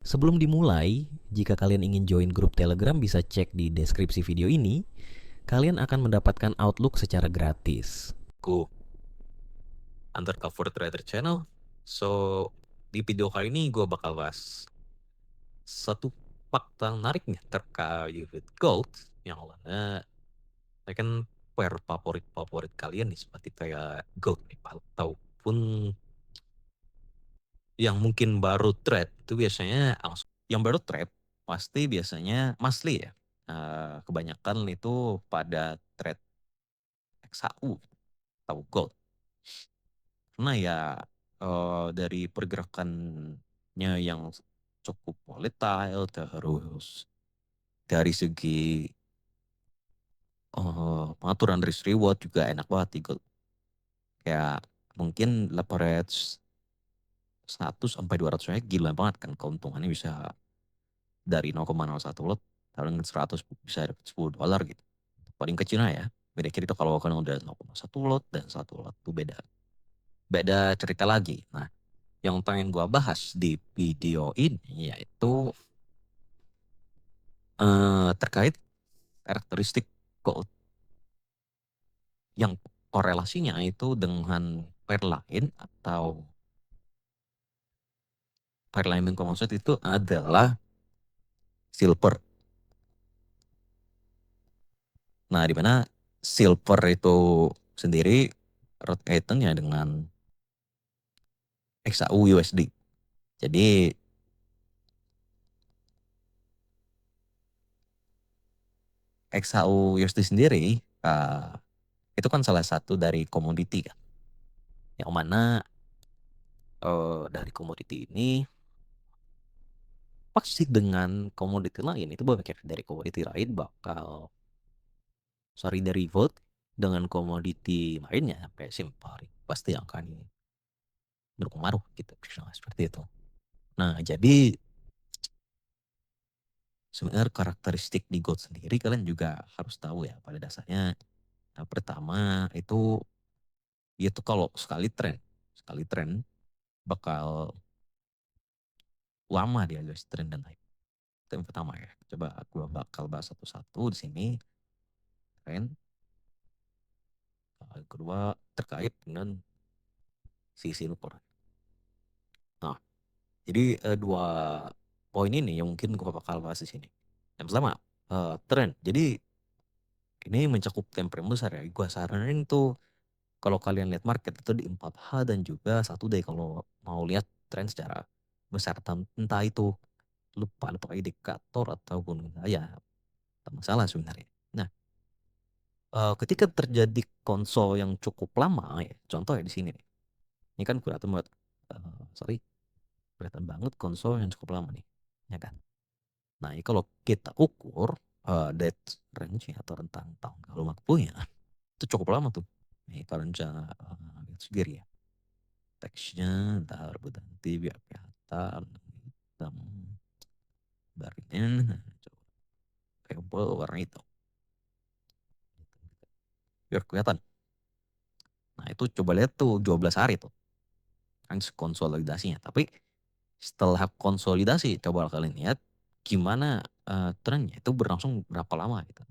Sebelum dimulai, jika kalian ingin join grup Telegram bisa cek di deskripsi video ini. Kalian akan mendapatkan Outlook secara gratis. Ku Undercover Trader Channel. So, di video kali ini gue bakal bahas satu fakta menariknya terkait gold yang mana kan pair favorit kalian nih seperti kayak gold nih, ataupun yang mungkin baru trade itu biasanya yang baru trade pasti biasanya monthly ya. Kebanyakan itu pada trade XAU atau gold. Karena ya dari pergerakannya yang cukup volatile, terus dari segi pengaturan risk reward juga enak banget di gold. Kayak mungkin leverage 100 sampai 200 nya gila banget kan, keuntungannya bisa dari 0,01 lot dengan 100 bisa dapat $10 gitu. Paling kecilnya ya. Beda cerita kalau kan udah 0,1 lot dan 1 lot tuh beda. Beda cerita lagi. Nah, yang pengen gua bahas di video ini yaitu terkait karakteristik gold yang korelasinya itu dengan pair lain atau pair lain yang maksud itu adalah silver. Nah, di mana silver itu sendiri erat kaitannya dengan XAU USD. Jadi XAU USD sendiri itu kan salah satu dari komoditi kan. Yang mana dari komoditi ini pasti dengan komoditi lain itu banyak dari komoditi lain bakal dari vote dengan komoditi lainnya sampai simpari pasti akan berpengaruh gitu seperti itu. Nah, jadi sebenarnya karakteristik di gold sendiri kalian juga harus tahu ya pada dasarnya. Nah, pertama itu kalau sekali tren bakal lama dia guys tren dan naik. Itu yang pertama ya. Coba gua bakal bahas satu-satu di sini. Tren. Kedua terkait dengan si silver. Nah, jadi dua poin ini yang mungkin gua bakal bahas di sini. Yang pertama, tren. Jadi ini mencakup time frame besar ya. Gua saranin tuh kalau kalian lihat market itu di 4H dan juga 1 day kalau mau lihat tren secara besar, entah itu lupa indikator ataupun ya tak masalah sebenarnya. Nah, ketika terjadi konsol yang cukup lama ya, contoh ya di sini nih. Ini kan kelihatan banget, kelihatan banget konsol yang cukup lama nih, ya kan. Nah, ini kalau kita ukur date range atau rentang tanggal waktunya itu cukup lama tuh. Nih kalau misalnya sendiri ya, teksnya ntar berganti biar kelihatan hitam barin label warna hitam biar kelihatan. Nah, itu coba lihat tuh 12 hari tuh kan konsolidasinya. Tapi setelah konsolidasi coba kalian lihat gimana trennya itu berlangsung berapa lama gitu.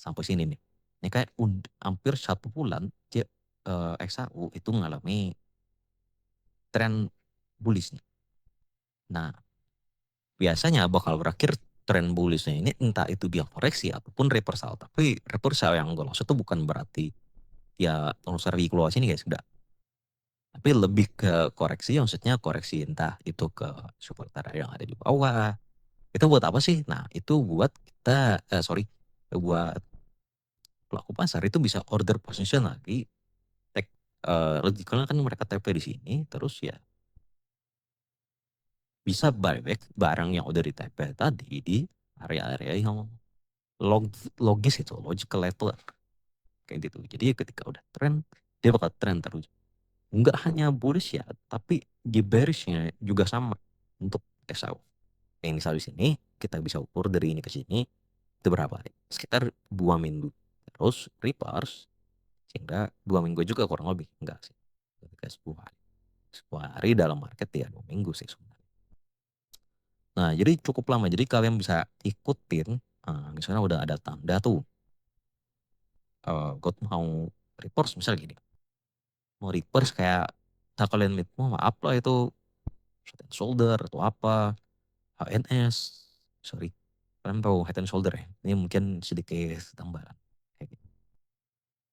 Sampai sini nih. Ini kayak hampir 1 bulan dia XAU itu mengalami tren bullish nih. Nah, biasanya bakal berakhir tren bullishnya ini entah itu dia koreksi ataupun reversal. Tapi reversal yang gue maksud itu bukan berarti ya longsor keluar sini guys, udah. Tapi lebih ke koreksi, maksudnya koreksi entah itu ke support area yang ada di bawah. Itu buat apa sih? Nah, itu buat kita, buat pelaku pasar itu bisa order position lagi. Logikalnya kan mereka TP di sini, terus ya bisa buyback barang yang udah di TP tadi di area-area yang logis itu, logical level kayak gitu. Jadi ketika udah trend, dia bakal trend terus. Enggak hanya bullish ya, tapi di bearishnya juga sama untuk SAU. Yang misal di sini kita bisa ukur dari ini ke sini itu berapa? Sekitar 2 minggu. Terus reverse sehingga 2 minggu juga kurang lebih enggak sih. Ketika 10 hari. 10 hari dalam market ya 2 minggu sih sebenarnya. Nah, jadi cukup lama. Jadi kalian bisa ikutin, misalnya udah ada tanda tuh, God mau reverse misal gini. Mau reverse kayak tak kalian lihat, mau maaf lah itu Head and Shoulder atau apa, HNS, sorry. Kalian tahu Head and Shoulder ya? Ini mungkin sedikit tambahan. Kayak gitu.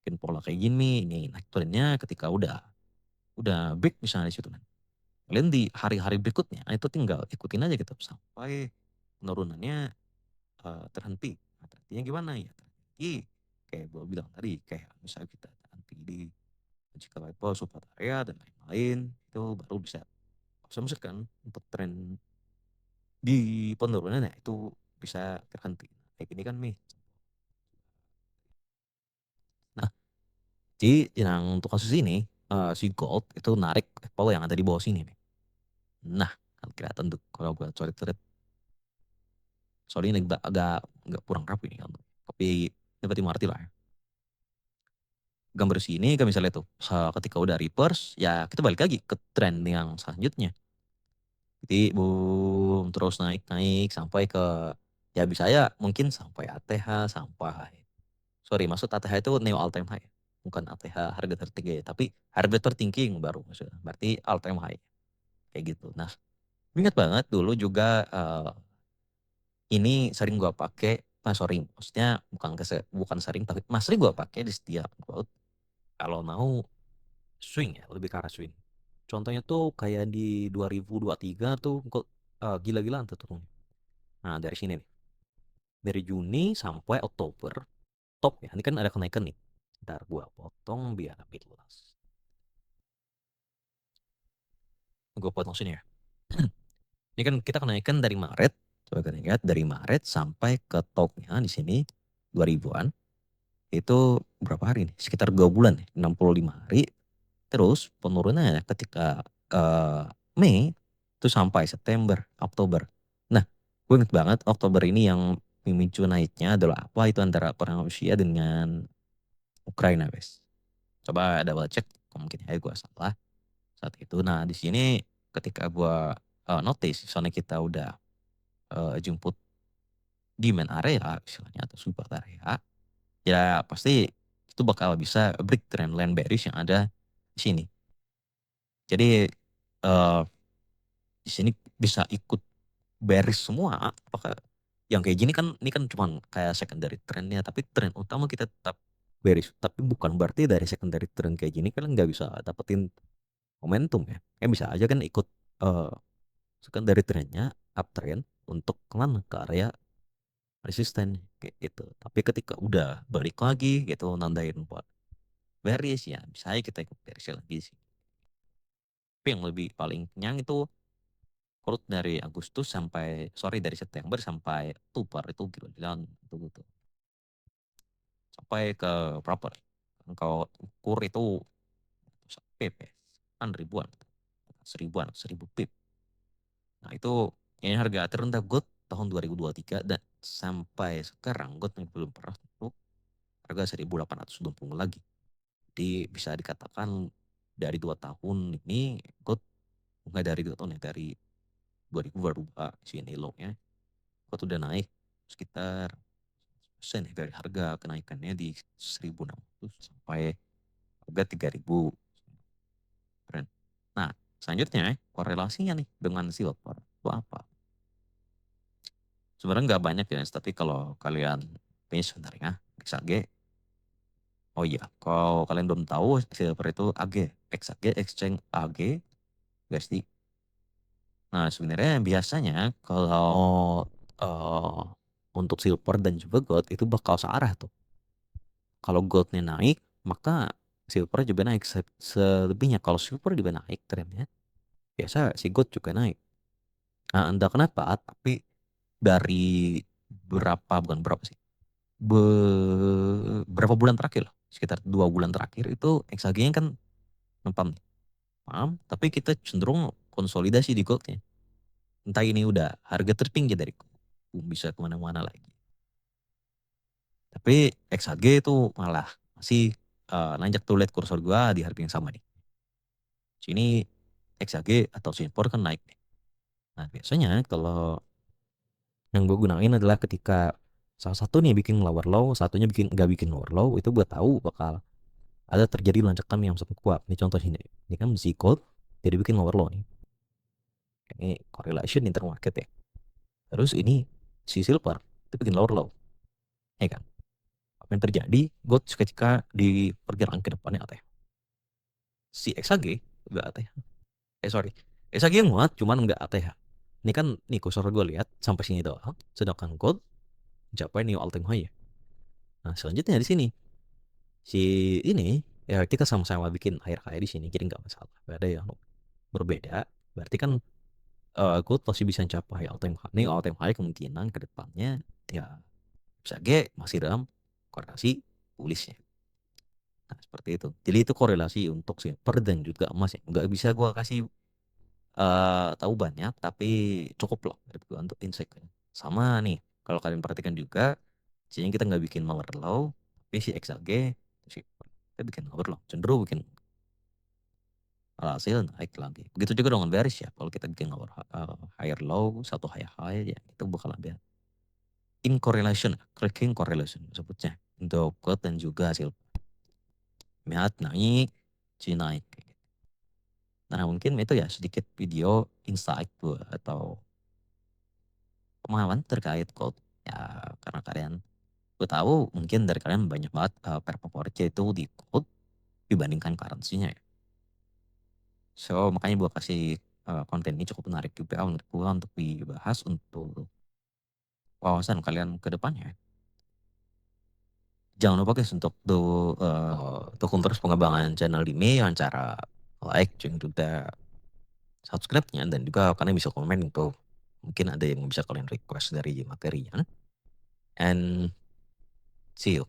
Mungkin pola kayak gini, ini naik turunnya ketika udah break misalnya di situ kan. Kalian di hari-hari berikutnya itu tinggal ikutin aja gitu sampai penurunannya terhenti. Nah, terhentinya gimana ya? Terhenti kayak gue bilang tadi, kayak misalnya kita terhenti di magical level, support area dan lain-lain, itu baru bisa kan untuk tren di penurunannya itu bisa terhenti. Kayak gini kan nih. Nah, jadi yang untuk kasus ini si Gold itu narik Apple yang ada di bawah sini nih. Nah, kan kelihatan tuh kalau gue coret-coret. Soalnya ini agak kurang rapi nih kan. Tapi dapat dimengerti lah ya. Gambar sini kan bisa lihat tuh ketika udah reverse ya kita balik lagi ke tren yang selanjutnya. Jadi boom terus naik-naik sampai ke ya bisa ya mungkin sampai ATH sampai sorry maksud ATH itu new all time high bukan ATH harga tertinggi tapi harga tertinggi yang baru maksudnya berarti all time high kayak gitu. Nah ingat banget dulu juga ini sering gua pakai sorry maksudnya bukan sering tapi masih gua pakai di setiap quote kalau mau swing ya lebih ke arah swing. Contohnya tuh kayak di 2023 tuh kok gila-gilaan tuh turun. Nah dari sini nih. Dari Juni sampai Oktober top ya. Ini kan ada kenaikan nih. Ntar gua potong biar lebih luas. Gua potong sini ya. Ini kan kita kenaikan dari Maret. Coba kita lihat dari Maret sampai ke topnya di sini 2000-an. Itu berapa hari nih? Sekitar 2 bulan nih, 65 hari. Terus penurunannya ketika Mei itu sampai September, Oktober. Nah, gue inget banget Oktober ini yang memicu naiknya adalah apa? Itu antara perang Rusia dengan Ukraina, guys. Coba double check, mungkin aja gue salah saat itu. Nah, di sini ketika gue notice, misalnya kita udah jemput demand area, istilahnya atau support area, ya pasti itu bakal bisa break trend line bearish yang ada di sini. Jadi di sini bisa ikut bearish semua. Apakah yang kayak gini kan ini kan cuma kayak secondary trendnya, tapi trend utama kita tetap bearish. Tapi bukan berarti dari secondary trend kayak gini kan nggak bisa dapetin momentum ya. Kayak bisa aja kan ikut uh, secondary trendnya uptrend untuk kemana ke area resisten kayak gitu. Tapi ketika udah balik lagi gitu nandain buat bearish ya bisa aja kita ikut bearish lagi sih. Tapi yang lebih paling kenyang itu kurut dari Agustus sampai dari September sampai Oktober itu gila-gilaan itu gitu. Sampai ke berapa? Kalau ukur itu pip ya, kan ribuan, seribu pip. Nah itu ini harga terendah gold tahun 2023 dan sampai sekarang gold belum pernah untuk harga 1820 lagi. Jadi bisa dikatakan dari 2 tahun ini gold nggak dari 2 tahun ya dari 2000 baru sini low-nya gold udah naik sekitar persen ya dari harga kenaikannya di 1600 sampai harga 3000. Nah, selanjutnya korelasinya nih dengan silver itu apa? Sebenarnya nggak banyak ya, tapi kalau kalian ini sebenarnya XAG, oh iya, kalau kalian belum tahu silver itu AG, XAG, Exchange AG, guys di. Nah, sebenarnya biasanya kalau uh, untuk silver dan juga gold itu bakal searah tuh. Kalau goldnya naik, maka silver juga naik selebihnya. Kalau silver juga naik trennya, biasa si gold juga naik. Nah, entah kenapa, tapi dari bukan berapa sih, berapa bulan terakhir lah, sekitar 2 bulan terakhir itu XAG-nya kan paham, paham, tapi kita cenderung konsolidasi di goldnya. Entah ini udah harga tertinggi dari gold, bisa kemana-mana lagi. Tapi XAG itu malah masih nanjak tuh lihat kursor gua di harga yang sama nih. Sini XAG atau Simpor kan naik nih. Nah biasanya kalau Yang gue gunain adalah ketika salah satu nih bikin lower low, satunya nggak bikin lower low, itu gue tahu bakal ada terjadi lonjakan yang sangat kuat. Ini contoh sini. Ini kan si gold, jadi bikin lower low nih. Ini correlation intermarket ya. Terus ini si silver itu bikin lower low, ya kan? Apa yang terjadi? Gold ketika di pergerakan ke depannya ATH. Si XAG enggak ATH. Sorry. XAG yang muat, cuman enggak ATH. Ini kan nih kursor gue lihat sampai sini doang, sedangkan gold capai new all time high ya. Nah selanjutnya di sini si ini ya kita sama-sama bikin air high di sini, jadi nggak masalah. Gak ada yang berbeda. Berarti kan gold pasti bisa capai all time high. Ini all time high kemungkinan ke depannya ya XAG masih dalam korelasi bullish ya. Nah, seperti itu. Jadi itu korelasi untuk silver dan juga emas ya. Nggak bisa gua kasih tahu banyak, tapi cukup loh dari gua untuk insight. Sama nih, kalau kalian perhatikan juga, sini kita nggak bikin lower low, tapi si XAG, si kita bikin lower low, cenderung bikin hasil naik lagi. Begitu juga dengan bearish ya. Kalau kita bikin lower higher low, satu higher high ya, itu bakal ada in correlation, cracking correlation sebutnya untuk gold dan juga hasil lihat naik, si naik. Nah mungkin itu ya sedikit video insight gue atau pemahaman terkait gold ya, karena kalian gue tahu mungkin dari kalian banyak banget favoritnya itu di gold dibandingkan currency-nya ya. So makanya gue kasih konten ini cukup menarik juga untuk gue untuk dibahas untuk wawasan kalian ke depannya. Jangan lupa guys untuk dukung terus pengembangan channel ini dengan cara like dan juga subscribe-nya, dan juga kalian bisa komen untuk mungkin ada yang bisa kalian request dari materinya. And see you.